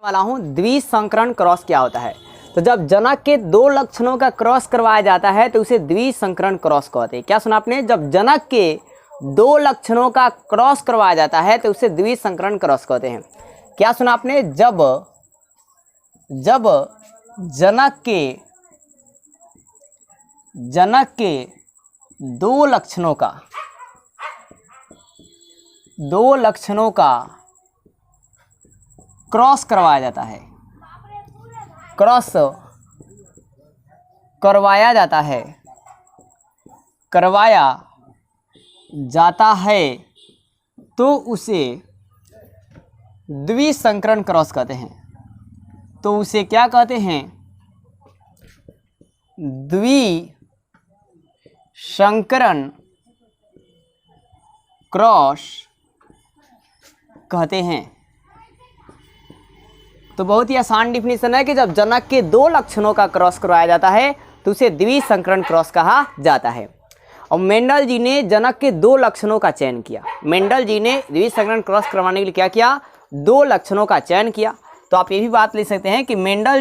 वाला हूँ द्विसंकरण क्रॉस क्या होता है। तो जब जनक के दो लक्षणों का क्रॉस करवाया जाता है तो उसे द्विसंकरण क्रॉस कहते हैं। क्या सुना आपने? जब जनक के दो लक्षणों का क्रॉस करवाया जाता है तो उसे द्विसंकरण क्रॉस कहते हैं। क्या सुना आपने? जब जनक के दो लक्षणों का क्रॉस करवाया जाता है, करवाया जाता है तो उसे द्विसंकरण क्रॉस कहते हैं। तो उसे क्या कहते हैं? द्विसंकरण क्रॉस कहते हैं। तो बहुत ही आसान डिफिनीशन है कि जब जनक के दो लक्षणों का क्रॉस करवाया जाता है तो उसे द्विसंकरण क्रॉस कहा जाता है। और मेंडल जी ने जनक के दो लक्षणों का चयन किया। मेंडल जी ने द्विसंकरण क्रॉस करवाने के लिए क्या किया? दो लक्षणों का चयन किया। तो आप ये भी बात ले सकते हैं कि मेंडल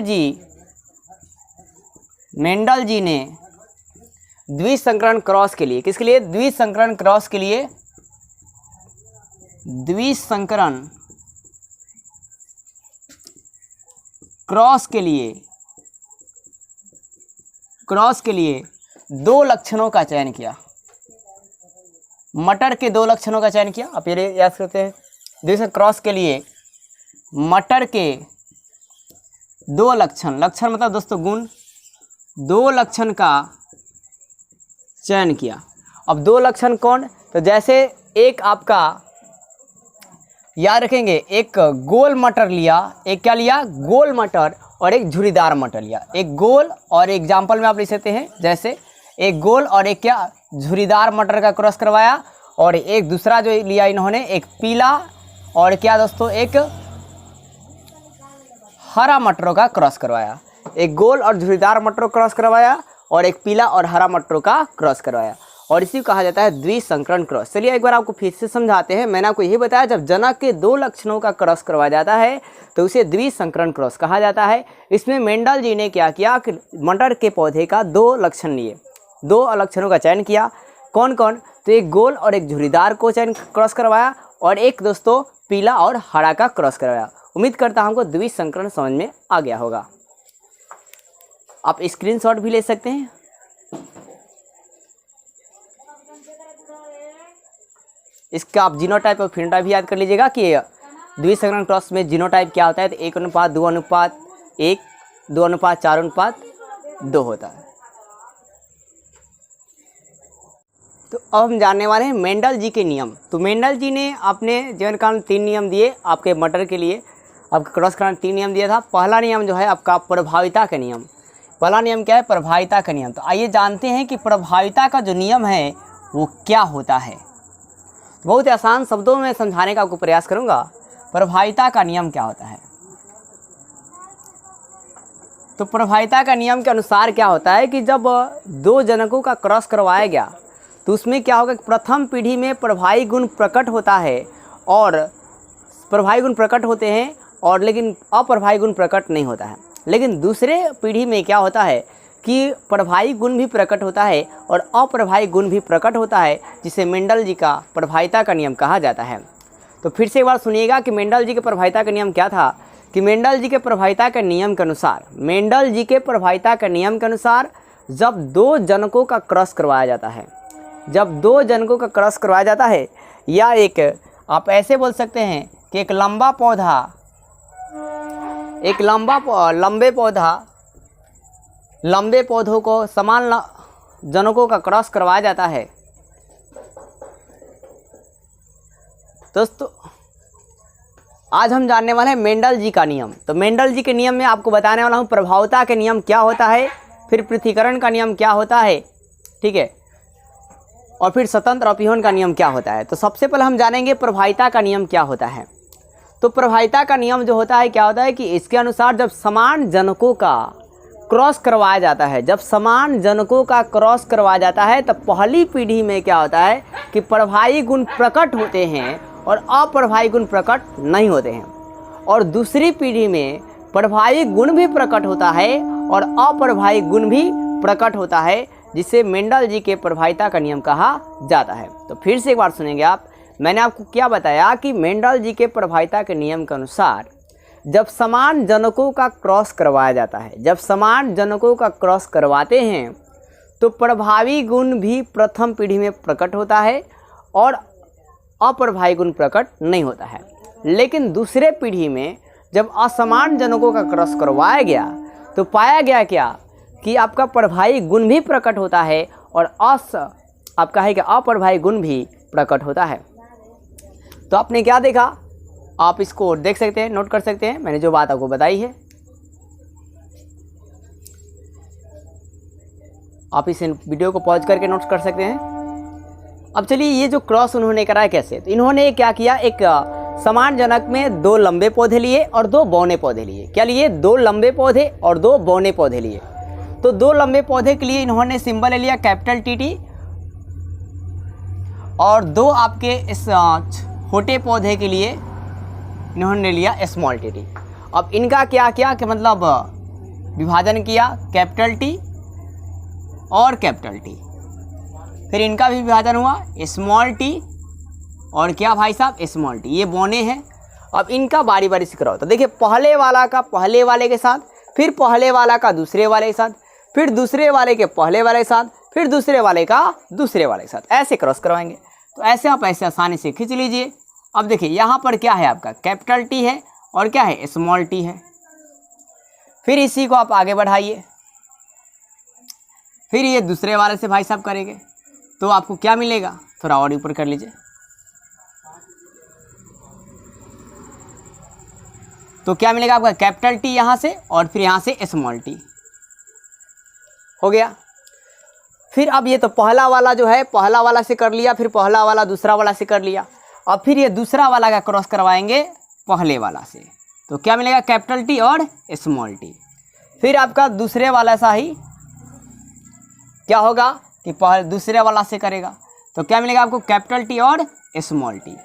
जी ने द्विसंकरण क्रॉस के लिए, किसके लिए? द्विसंकरण क्रॉस के लिए, द्विसंकरण क्रॉस के लिए दो लक्षणों का चयन किया। मटर के दो लक्षणों का चयन किया। आप ये याद करते हैं, द्विसंकरण क्रॉस के लिए मटर के दो लक्षण मतलब दोस्तों गुण, दो लक्षण का चयन किया। अब दो लक्षण कौन? तो जैसे एक आपका याद रखेंगे, एक गोल मटर लिया, एक क्या लिया? गोल मटर, और एक झुर्रीदार मटर लिया। एक गोल और एग्जाम्पल में आप लिख सकते हैं, जैसे एक गोल और एक क्या? झुर्रीदार मटर का क्रॉस करवाया। और एक दूसरा जो लिया इन्होंने, एक पीला और क्या दोस्तों? एक हरा मटरों का क्रॉस करवाया। एक गोल और झुर्रीदार मटरों का क्रॉस करवाया और एक पीला और हरा मटरों का क्रॉस करवाया, और इसी को कहा जाता है द्विसंकरण क्रॉस। चलिए एक बार आपको फिर से समझाते हैं। मैंने आपको यही बताया, जब जनक के दो लक्षणों का क्रॉस करवाया जाता है तो उसे द्विसंकरण क्रॉस कहा जाता है। इसमें मेंडल जी ने क्या किया कि मटर के पौधे का दो लक्षण लिए, दो लक्षणों का चयन किया। कौन कौन? तो एक गोल और एक झुर्रीदार को चयन क्रॉस करवाया, और एक दोस्तों पीला और हरा का क्रॉस करवाया। उम्मीद करता हूं हमको द्विसंकरण समझ में आ गया होगा। आप स्क्रीनशॉट भी ले सकते हैं। इसका आप जीनोटाइप और फिनोटाइप भी याद कर लीजिएगा कि द्विसंकरण क्रॉस में जीनोटाइप क्या होता है। तो 1:2:1, 2:4:2 होता है। तो अब हम जानने वाले हैं मेंडल जी के नियम। तो मेंडल जी ने अपने जीवन काल में 3 नियम दिए आपके मटर के लिए। आपके क्रॉस करने 3 नियम दिया था। पहला नियम जो है आपका प्रभाविता का नियम। पहला नियम क्या है? प्रभाविता का नियम। तो आइए जानते हैं कि प्रभाविता का जो नियम है वो क्या होता है। बहुत आसान शब्दों में समझाने का आपको प्रयास करूंगा। प्रभाविता का नियम क्या होता है? तो प्रभाविता का नियम के अनुसार क्या होता है कि जब दो जनकों का क्रॉस करवाया गया तो उसमें क्या होगा? प्रथम पीढ़ी में प्रभावी गुण प्रकट होता है, और प्रभावी गुण प्रकट होते हैं, और लेकिन अप्रभावी गुण प्रकट नहीं होता है। लेकिन दूसरे पीढ़ी में क्या होता है कि प्रभावी गुण भी प्रकट होता है और अप्रभावी गुण भी प्रकट होता है, जिसे मेंडल जी का प्रभाविता का नियम कहा जाता है। तो फिर से एक बार सुनिएगा कि मेंडल जी के प्रभाविता का नियम क्या था। कि मेंडल जी के प्रभाविता के नियम के अनुसार, जब दो जनकों का क्रॉस करवाया जाता है, या एक आप ऐसे बोल सकते हैं कि एक लंबे पौधों को समान जनकों का क्रॉस करवाया जाता है। दोस्तों आज हम जानने वाले हैं मेंडल जी का नियम। तो मेंडल जी के नियम में आपको बताने वाला हूँ प्रभाविता के नियम क्या होता है, फिर पृथक्करण का नियम क्या होता है, ठीक है, और फिर स्वतंत्र अपीहन का नियम क्या होता है। तो सबसे पहले हम जानेंगे प्रभाविता का नियम क्या होता है। तो प्रभाविता का नियम जो होता है क्या होता है कि इसके अनुसार जब समान जनकों का क्रॉस करवाया जाता है, जब समान जनकों का क्रॉस करवाया जाता है तब पहली पीढ़ी में क्या होता है कि प्रभावी गुण प्रकट होते हैं और अप्रभावी गुण प्रकट नहीं होते हैं। और दूसरी पीढ़ी में प्रभावी गुण भी प्रकट होता है और अप्रभावी गुण भी प्रकट होता है, जिसे मेंडल जी के प्रभाविता का नियम कहा जाता है। तो फिर से एक बार सुनेंगे आप। मैंने आपको क्या बताया कि मेंडल जी के प्रभाविता के नियम के अनुसार जब समान जनकों का क्रॉस करवाया जाता है, जब समान जनकों का क्रॉस करवाते हैं तो प्रभावी गुण भी प्रथम पीढ़ी में प्रकट होता है और अप्रभावी गुण प्रकट नहीं होता है। लेकिन दूसरे पीढ़ी में जब असमान जनकों का क्रॉस करवाया गया तो पाया गया क्या कि आपका प्रभावी गुण भी प्रकट होता है और आपका है कि अप्रभावी गुण भी प्रकट होता है। तो आपने क्या देखा, आप इसको देख सकते हैं, नोट कर सकते हैं, मैंने जो बात आपको बताई है। आप इस वीडियो को पॉज करके नोट कर सकते हैं। अब चलिए ये जो क्रॉस उन्होंने कराया कैसे, तो इन्होंने क्या किया, एक समान जनक में 2 लंबे पौधे लिए और 2 बौने पौधे लिए। क्या लिए, 2 लंबे पौधे और 2 बौने पौधे लिए। तो 2 लंबे पौधे के लिए इन्होंने सिंबल ले लिया कैपिटल टी और 2 आपके इस छोटे पौधे के लिए इन्होंने लिया स्मॉल टी। अब इनका क्या किया कि मतलब विभाजन किया, कैपिटल टी और कैपिटल टी। फिर इनका भी विभाजन हुआ, स्मॉल टी और क्या भाई साहब, स्मॉल टी। ये बौने हैं। अब इनका बारी बारी से कराओ। तो देखिए पहले वाला का पहले वाले के साथ, फिर पहले वाला का दूसरे वाले के साथ, फिर दूसरे वाले के पहले वाले के साथ, फिर दूसरे वाले का दूसरे वाले के साथ, ऐसे क्रॉस करवाएंगे। तो ऐसे आप ऐसे आसानी से खींच लीजिए। अब देखिए यहाँ पर क्या है, आपका कैपिटल टी है और क्या है, स्मॉल टी है। फिर इसी को आप आगे बढ़ाइए, फिर ये दूसरे वाले से भाई साहब करेंगे तो आपको क्या मिलेगा, थोड़ा और ऊपर कर लीजिए। तो क्या मिलेगा आपका, कैपिटल टी यहाँ से और फिर यहाँ से स्मॉल टी हो गया। फिर अब ये तो पहला वाला जो है, पहला वाला से कर लिया, फिर पहला वाला दूसरा वाला से कर लिया। अब फिर ये दूसरा वाला का क्रॉस करवाएंगे पहले वाला से, तो क्या मिलेगा, कैपिटल टी और स्मॉल टी। फिर आपका दूसरे वाला सा ही क्या होगा कि दूसरे वाला से करेगा तो क्या मिलेगा आपको, कैपिटल टी और स्मॉल टी।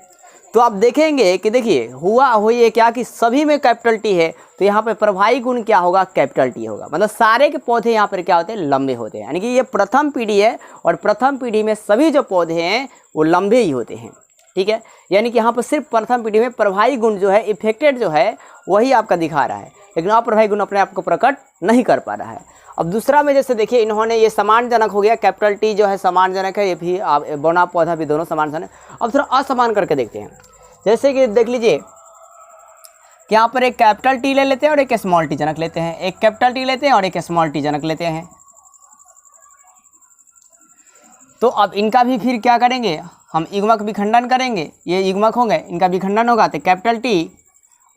तो आप देखेंगे कि देखिए हुआ ये क्या कि सभी में कैपिटल टी है, तो यहाँ पे प्रभावी गुण क्या होगा, कैपिटल टी होगा। मतलब सारे के पौधे यहाँ पर क्या होते हैं, लंबे होते हैं। यानी कि ये प्रथम पीढ़ी है और प्रथम पीढ़ी में सभी जो पौधे हैं वो लंबे ही होते हैं। ठीक है, यानी कि यहाँ पर सिर्फ प्रथम पीढ़ी में प्रभावी गुण जो है, इफेक्टेड जो है वही आपका दिखा रहा है, लेकिन अप्रभावी गुण अपने आप को प्रकट नहीं कर पा रहा है। अब दूसरा में जैसे देखिए इन्होंने ये समान जनक हो गया, कैपिटल टी जो है समान जनक है, ये भी बौना पौधा भी दोनों समान जनक। अब थोड़ा असमान करके देखते हैं। जैसे कि देख लीजिए कि यहाँ पर एक कैपिटल टी ले लेते हैं और एक स्मॉल टी जनक लेते हैं, एक कैपिटल टी लेते हैं और एक स्मॉल टी जनक लेते हैं। तो अब इनका भी फिर क्या करेंगे, हम युग्मक विखंडन करेंगे। ये युग्मक होंगे, इनका विखंडन होगा तो कैपिटल टी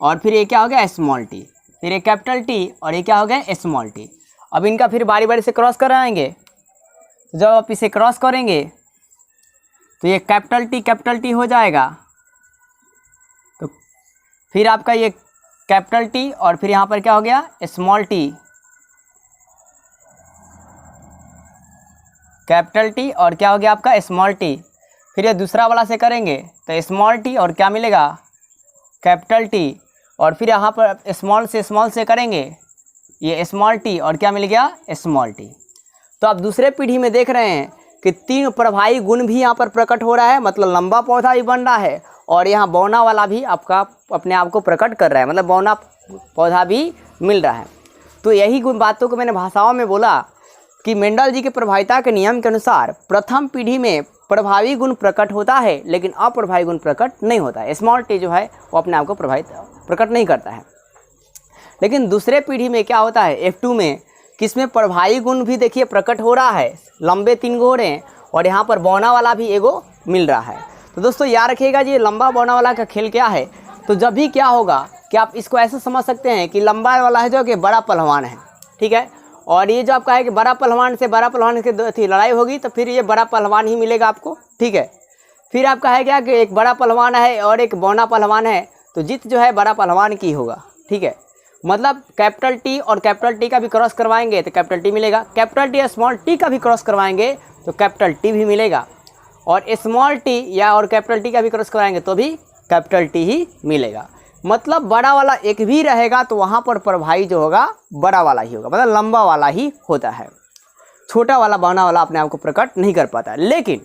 और फिर ये क्या हो गया, स्मॉल टी, फिर एक कैपिटल टी और ये क्या हो गया, स्मॉल टी। अब इनका फिर बारी बारी से क्रॉस कराएंगे। तो जब आप इसे क्रॉस करेंगे तो ये कैपिटल टी हो जाएगा। तो फिर आपका ये कैपिटल टी और फिर यहाँ पर क्या हो गया, स्मॉल टी, कैपिटल टी और क्या हो गया आपका, स्मॉल टी। फिर ये दूसरा वाला से करेंगे तो स्मॉल टी और क्या मिलेगा, कैपिटल टी और फिर यहाँ पर स्मॉल से करेंगे ये स्मॉल टी और क्या मिल गया, स्मॉल टी। तो आप दूसरे पीढ़ी में देख रहे हैं कि 3 प्रभावी गुण भी यहाँ पर प्रकट हो रहा है, मतलब लंबा पौधा भी बन रहा है और यहाँ बौना वाला भी आपका अपने आप को प्रकट कर रहा है, मतलब बौना पौधा भी मिल रहा है। तो यही बातों को मैंने भाषाओं में बोला कि मेंडल जी के प्रभाविता के नियम के अनुसार प्रथम पीढ़ी में प्रभावी गुण प्रकट होता है लेकिन अप्रभावी गुण प्रकट नहीं होता है। स्मॉल टी जो है वो अपने आप को प्रकट नहीं करता है। लेकिन दूसरे पीढ़ी में क्या होता है, F2 में, किसमें प्रभावी गुण भी देखिए प्रकट हो रहा है, लंबे 3 गो हो रहे हैं और यहाँ पर बौना वाला भी एगो मिल रहा है। तो दोस्तों याद रखिएगा जी, लंबा बौना वाला का खेल क्या है। तो जब भी क्या होगा कि आप इसको ऐसे समझ सकते हैं कि लंबा वाला है जो कि बड़ा पहलवान है, ठीक है, और ये जो आपका है कि बड़ा पहलवान के लड़ाई होगी तो फिर ये बड़ा पहलवान ही मिलेगा आपको, ठीक है। फिर आपका है क्या कि एक बड़ा पहलवान है और एक बौना पहलवान है, तो जीत जो है बड़ा पहलवान की होगा, ठीक है। मतलब कैपिटल टी और कैपिटल टी का भी क्रॉस करवाएंगे तो कैपिटल टी मिलेगा, कैपिटल टी या स्मॉल टी का भी क्रॉस करवाएंगे तो कैपिटल टी भी मिलेगा, और स्मॉल टी या और कैपिटल टी का भी क्रॉस करवाएंगे तो भी कैपिटल टी ही मिलेगा। मतलब बड़ा वाला एक भी रहेगा तो वहाँ पर प्रभावी जो होगा बड़ा वाला ही होगा, मतलब लंबा वाला ही होता है। छोटा वाला बौना वाला अपने आप को प्रकट नहीं कर पाता। लेकिन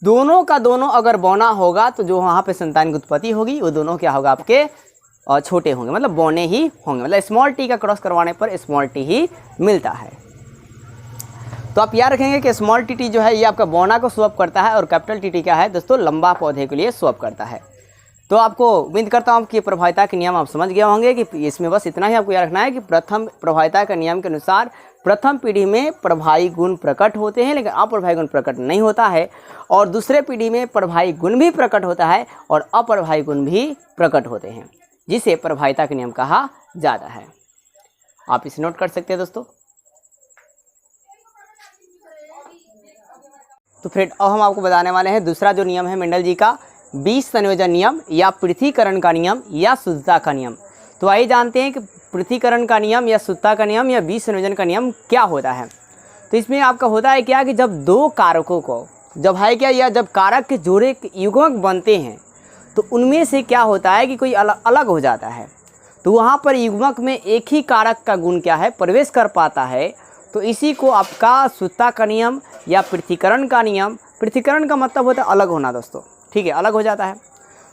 दोनों का दोनों अगर बौना होगा तो जो वहाँ पे संतान की उत्पत्ति होगी वो दोनों क्या होगा आपके छोटे होंगे, मतलब बौने ही होंगे, मतलब स्मॉल टी का क्रॉस करवाने पर स्मॉल टी ही मिलता है। तो आप याद रखेंगे कि स्मॉल टी जो है ये आपका बौना को स्वैप करता है और कैपिटल टी क्या है दोस्तों, लंबा पौधे के लिए स्वैप करता है। तो आपको उम्मीद करता हूँ कि प्रभाविता के नियम आप समझ गए होंगे कि इसमें बस इतना ही आपको याद रखना है कि प्रथम प्रभाविता के नियम के अनुसार प्रथम पीढ़ी में प्रभावी गुण प्रकट होते हैं लेकिन अप्रभावी गुण प्रकट नहीं होता है, और दूसरे पीढ़ी में प्रभावी गुण भी प्रकट होता है और अप्रभावी गुण भी प्रकट होते हैं, जिसे प्रभाविता का नियम कहा जाता है। आप इसे नोट कर सकते हैं दोस्तों। तो फ्रेंड अब हम आपको बताने वाले हैं दूसरा जो नियम है मेंडल जी का, बीज संयोजन नियम या पृथ्वीकरण का नियम या शुद्धता का नियम। तो आइए जानते हैं कि पृथ्वीकरण का नियम या शुद्धता का नियम या बीज संयोजन का नियम क्या होता है। तो इसमें आपका होता है क्या कि जब दो कारकों को जब है क्या या जब कारक के जोड़े युग्मक बनते हैं तो उनमें से क्या होता है कि कोई अलग हो जाता है, तो वहाँ पर युग्मक में एक ही कारक का गुण क्या है प्रवेश कर पाता है, तो इसी को आपका शुद्धता का नियम या पृथ्वीकरण का नियम। पृथ्वीकरण का मतलब होता है अलग होना दोस्तों, ठीक है, अलग हो जाता है।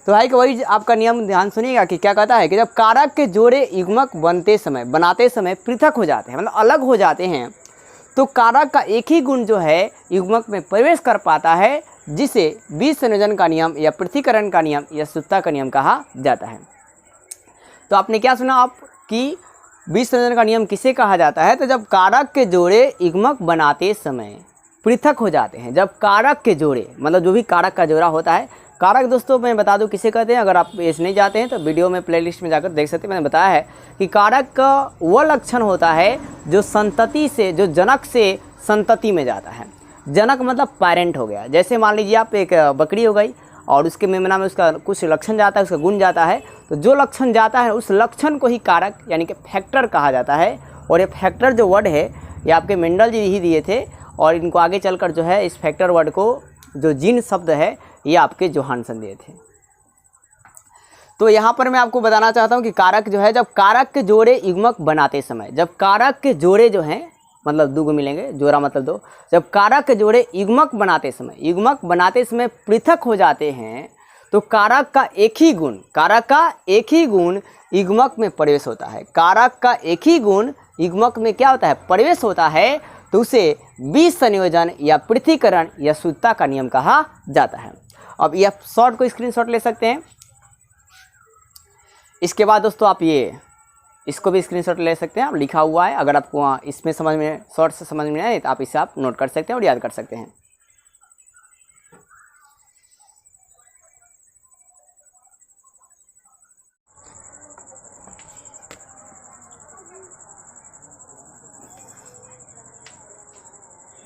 तो भाई कि वही आपका नियम ध्यान सुनिएगा कि क्या कहता है कि जब कारक के जोड़े युग्मक बनाते समय पृथक हो जाते हैं, मतलब अलग हो जाते हैं, तो कारक का एक ही गुण जो है युग्मक में प्रवेश कर पाता है, जिसे बीज संयोजन का नियम या पृथ्वीकरण का नियम या शुद्धता का नियम कहा जाता है। तो आपने क्या सुना आप कि बीज संयोजन का नियम किसे कहा जाता है, तो जब कारक के जोड़े युग्मक बनाते समय पृथक हो जाते हैं। जब कारक के जोड़े मतलब जो भी कारक का जोड़ा होता है, कारक दोस्तों मैं बता दूं किसे कहते हैं, अगर आप इस नहीं जाते हैं तो वीडियो में प्लेलिस्ट में जाकर देख सकते हैं। मैंने बताया है कि कारक का वह लक्षण होता है जो संतति से जो जनक से संतति में जाता है। जनक मतलब पेरेंट हो गया। जैसे मान लीजिए आप एक बकरी हो गई और उसके मेमना में उसका कुछ लक्षण जाता है, उसका गुण जाता है, तो जो लक्षण जाता है उस लक्षण को ही कारक यानी कि फैक्टर कहा जाता है। और ये फैक्टर जो वर्ड है ये आपके मेंडल जी ही दिए थे, और इनको आगे चलकर जो है इस फैक्टर वर्ड को जो जीन शब्द है ये आपके जोहानसन दिए थे। तो यहाँ पर मैं आपको बताना चाहता हूँ कि कारक जो है जब कारक के जोड़े युग्मक बनाते समय, जब कारक के जोड़े जो हैं मतलब दो मिलेंगे, जोड़ा मतलब दो, जब कारक के जोड़े युग्मक बनाते समय पृथक हो जाते हैं तो कारक का एक ही गुण युग्मक में प्रवेश होता है। कारक का एक ही गुण युग्मक में क्या होता है प्रवेश होता है, तो उसे बीज संयोजन या पृथ्वीकरण या शुद्धता का नियम कहा जाता है। अब ये शॉर्ट को स्क्रीनशॉट ले सकते हैं। इसके बाद दोस्तों आप ये इसको भी स्क्रीनशॉट ले सकते हैं, आप लिखा हुआ है, अगर आपको इसमें समझ में शॉर्ट से समझ में आए तो आप इसे आप नोट कर सकते हैं और याद कर सकते हैं।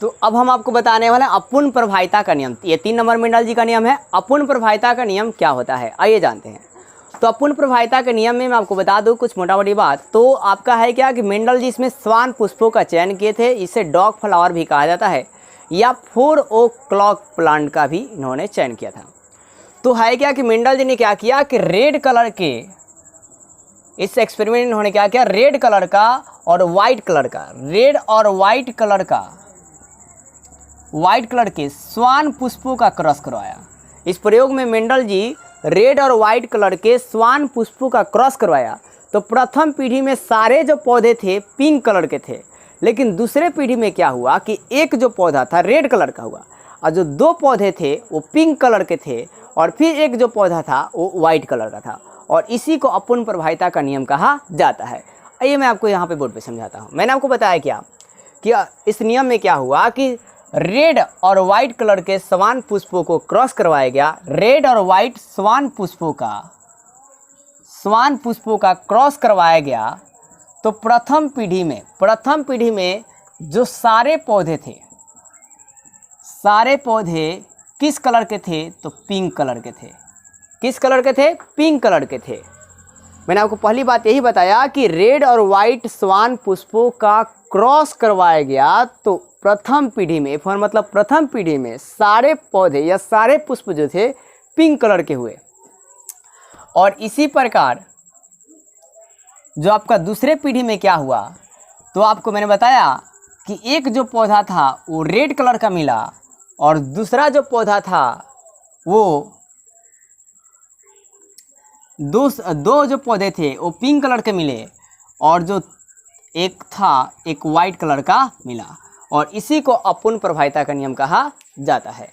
तो अब हम आपको बताने वाले हैं अपूर्ण प्रभाविता का नियम। ये 3 नंबर मेंडल जी का नियम है। अपूर्ण प्रभाविता का नियम क्या होता है आइए जानते हैं। तो अपूर्ण प्रभाविता के नियम में मैं आपको बता दूं कुछ मोटा मोटी बात। तो आपका है क्या कि मेंडल जी इसमें स्वान पुष्पों का चयन किए थे, इसे डॉग फ्लावर भी कहा जाता है, या 4 ओक क्लॉक प्लांट का भी इन्होंने चयन किया था। तो है क्या कि मेंडल जी ने क्या किया कि रेड कलर के इस एक्सपेरिमेंट में इन्होंने क्या किया, रेड कलर का और वाइट कलर का, रेड और वाइट कलर के स्वान पुष्पों का क्रॉस करवाया। इस प्रयोग में मेंडल जी रेड और वाइट कलर के स्वान पुष्पों का क्रॉस करवाया। तो प्रथम पीढ़ी में सारे जो पौधे थे पिंक कलर के थे, लेकिन दूसरे पीढ़ी में क्या हुआ कि एक जो पौधा था रेड कलर का हुआ और जो 2 पौधे थे वो पिंक कलर के थे, और फिर एक जो पौधा था वो वाइट कलर का था, और इसी को अपूर्ण प्रभाविता का नियम कहा जाता है। आइए मैं आपको यहाँ पे बोर्ड पे समझाता हूँ। मैंने आपको बताया क्या कि इस नियम में क्या हुआ कि रेड और वाइट कलर के स्वान पुष्पों को क्रॉस करवाया गया। रेड और वाइट स्वान पुष्पों का क्रॉस करवाया गया। तो प्रथम पीढ़ी में जो सारे पौधे थे, सारे पौधे किस कलर के थे, तो पिंक कलर के थे। किस कलर के थे, पिंक कलर के थे। मैंने आपको पहली बात यही बताया कि रेड और वाइट स्वान पुष्पों का क्रॉस करवाया गया। तो प्रथम पीढ़ी में मतलब प्रथम पीढ़ी में सारे पौधे या सारे पुष्प जो थे पिंक कलर के हुए, और इसी प्रकार जो आपका दूसरे पीढ़ी में क्या हुआ, तो आपको मैंने बताया कि एक जो पौधा था वो रेड कलर का मिला और दूसरा जो पौधा था वो दो जो पौधे थे वो पिंक कलर के मिले और जो एक था एक वाइट कलर का मिला, और इसी को अपूर्ण प्रभाविता का नियम कहा जाता है।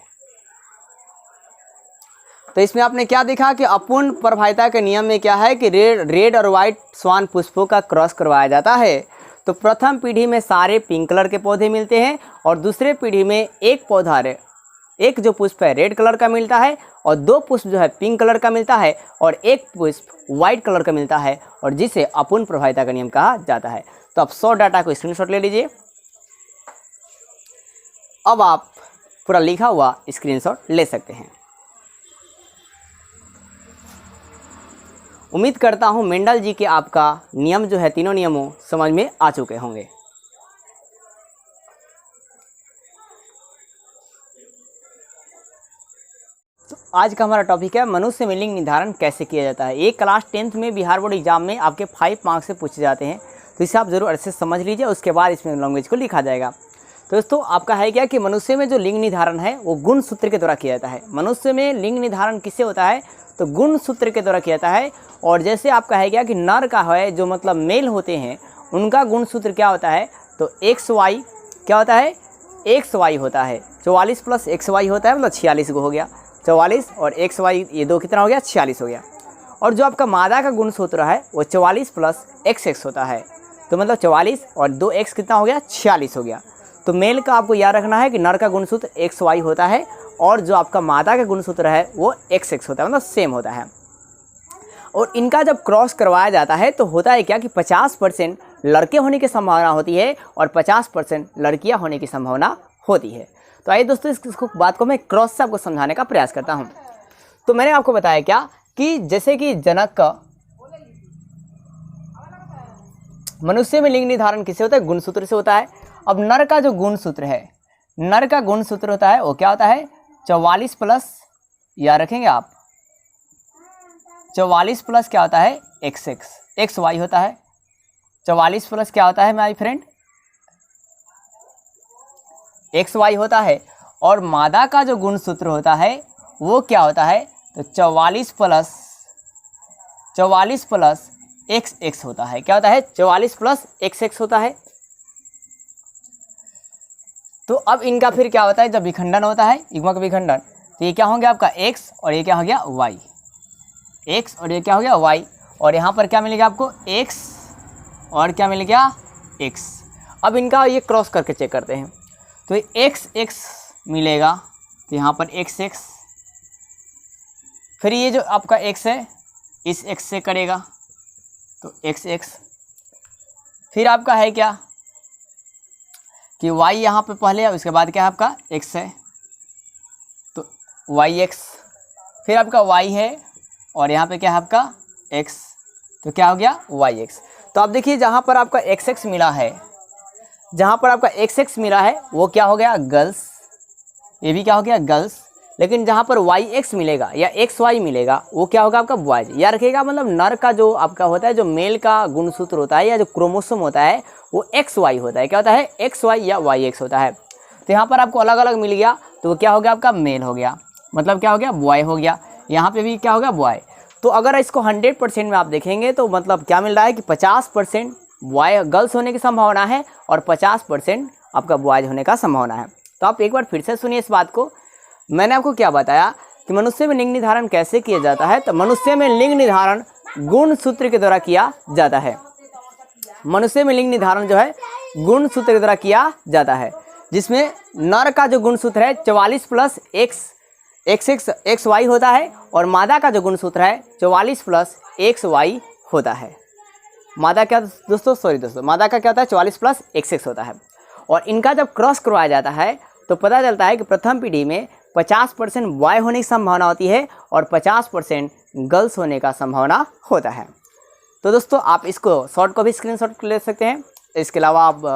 तो इसमें आपने क्या देखा कि अपूर्ण प्रभाविता के नियम में क्या है कि रेड और वाइट स्वान पुष्पों का क्रॉस करवाया जाता है। तो प्रथम पीढ़ी में सारे पिंक कलर के पौधे मिलते हैं और दूसरे पीढ़ी में एक जो पुष्प है रेड कलर का मिलता है और दो पुष्प जो है पिंक कलर का मिलता है और एक पुष्प वाइट कलर का मिलता है, और जिसे अपूर्ण प्रभाविता का नियम कहा जाता है। तो आप 100 डाटा को स्क्रीनशॉट ले लीजिए। अब आप पूरा लिखा हुआ स्क्रीनशॉट ले सकते हैं। उम्मीद करता हूं मेंडल जी के आपका नियम जो है तीनों नियमों समझ में आ चुके होंगे। तो आज का हमारा टॉपिक है मनुष्य में लिंग निर्धारण कैसे किया जाता है। ये क्लास 10th में बिहार बोर्ड एग्जाम में आपके 5 मार्क्स से पूछे जाते हैं, तो इसे आप जरूर अच्छे से समझ लीजिए, उसके बाद इसमें लैंग्वेज को लिखा जाएगा। तो दोस्तों आपका है क्या कि मनुष्य में जो लिंग निर्धारण है वो गुण सूत्र के द्वारा किया जाता है। मनुष्य में लिंग निर्धारण किससे होता है, तो गुण सूत्र के द्वारा किया जाता है। और जैसे आपका है क्या कि नर का है जो मतलब मेल होते हैं उनका गुण सूत्र क्या होता है, तो XY क्या होता है, XY होता है। 44 + XY होता है, मतलब 46 को हो गया। 44 और XY ये दो कितना हो गया, 46 हो गया। और जो आपका मादा का गुण सूत्र है वो 44 + XX होता है, तो मतलब 44 और 2x कितना हो गया, 46 हो गया। तो मेल का आपको याद रखना है कि नर का गुणसूत्र XY होता है और जो आपका मादा का गुणसूत्र है वो XX होता है, मतलब सेम होता है। और इनका जब क्रॉस करवाया जाता है तो होता है क्या कि 50% लड़के होने की संभावना होती है और 50% लड़कियां होने की संभावना होती है। तो आइए दोस्तों इसको बात को मैं क्रॉस से आपको समझाने का प्रयास करता हूं। तो मैंने आपको बताया क्या कि जैसे कि जनक का मनुष्य में लिंग निर्धारण किससे होता है, गुणसूत्र से होता है। अब नर का जो गुणसूत्र है, नर का गुणसूत्र होता है वो क्या होता है, 44 प्लस, याद रखेंगे आप, 44 प्लस क्या होता है, XY होता है। 44 प्लस क्या होता है माय फ्रेंड, XY होता है। और मादा का जो गुणसूत्र होता है वो क्या होता है, तो 44 प्लस XX होता है। क्या होता है, 44 प्लस XX होता है। तो अब इनका फिर क्या होता है, जब विखंडन होता है, युग्मक विखंडन, तो ये क्या होंगे आपका X और ये क्या हो गया Y, X और ये क्या हो गया Y, और यहाँ पर क्या मिलेगा आपको X और क्या मिल गया X। अब इनका ये क्रॉस करके चेक करते हैं, तो XX मिलेगा, तो यहाँ पर XX, फिर ये जो आपका X है इस X से करेगा तो XX, फिर आपका है क्या कि Y यहाँ पे पहले है, उसके बाद क्या है आपका X है, तो YX, फिर आपका Y है और यहाँ पे क्या है आपका X, तो क्या हो गया YX। तो आप देखिए जहाँ पर आपका XX मिला है, जहाँ पर आपका XX मिला है वो क्या हो गया गर्ल्स, ये भी क्या हो गया गर्ल्स। लेकिन जहाँ पर YX मिलेगा या XY मिलेगा वो क्या होगा आपका बॉयज। याद रखिएगा, मतलब नर का जो आपका होता है, जो मेल का गुणसूत्र होता है या जो क्रोमोसोम होता है वो XY होता है। क्या होता है, XY या YX होता है। तो यहाँ पर आपको अलग अलग मिल गया तो वो क्या हो गया आपका मेल हो गया, मतलब क्या हो गया बॉय हो गया। यहाँ पे भी क्या हो गया बॉय। तो अगर इसको 100% में आप देखेंगे तो मतलब क्या मिल रहा है कि 50% बॉय गर्ल्स होने की संभावना है और 50% आपका बॉयज होने का संभावना है। तो आप एक बार फिर से सुनिए इस बात को। मैंने आपको क्या बताया कि मनुष्य में लिंग निर्धारण कैसे किया जाता है, तो मनुष्य में लिंग निर्धारण गुण सूत्र के द्वारा किया जाता है। मनुष्य में लिंग निर्धारण जो है गुण सूत्र के द्वारा किया जाता है, जिसमें नर का जो गुण सूत्र है 44 प्लस XY होता है और मादा का जो गुण सूत्र है 44 प्लस XY होता है। मादा क्या दोस्तों मादा का क्या होता है 44 प्लस XX होता है। और इनका जब क्रॉस करवाया जाता है तो पता चलता है कि प्रथम पीढ़ी में 50% बॉय होने की संभावना होती है और 50% गर्ल्स होने का संभावना होता है। तो दोस्तों आप इसको शॉर्ट को भी स्क्रीनशॉट ले सकते हैं। इसके अलावा अब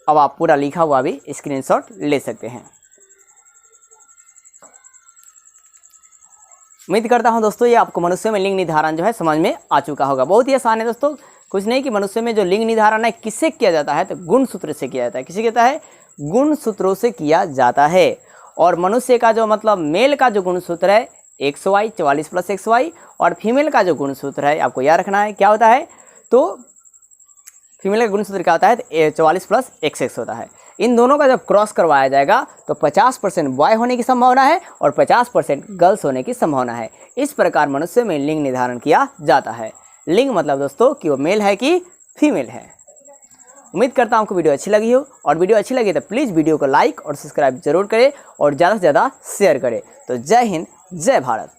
आप पूरा लिखा हुआ भी स्क्रीनशॉट ले सकते हैं। उम्मीद करता हूं दोस्तों ये आपको मनुष्य में लिंग निर्धारण जो है समझ में आ चुका होगा। बहुत ही आसान है दोस्तों, कुछ नहीं कि मनुष्य में जो लिंग निर्धारण है किससे किया जाता है, तो गुणसूत्र से किया जाता है। किसे कहता है? गुणसूत्रों से किया जाता है। और मनुष्य का जो मतलब मेल का जो गुणसूत्र है XY 44 + XY, और फीमेल का जो गुणसूत्र है आपको याद रखना है क्या होता है, तो फीमेल का गुणसूत्र क्या होता है, 44 + XX होता है। इन दोनों का जब क्रॉस करवाया जाएगा तो 50% बॉय होने की संभावना है और 50% गर्ल्स होने की संभावना है। इस प्रकार मनुष्य में लिंग निर्धारण किया जाता है। लिंग मतलब दोस्तों कि वो मेल है कि फीमेल है। उम्मीद करता हूँ आपको वीडियो अच्छी लगी हो, और वीडियो अच्छी लगी तो प्लीज़ वीडियो को लाइक और सब्सक्राइब जरूर करें और ज़्यादा से ज़्यादा शेयर करें। तो जय हिंद, जय भारत।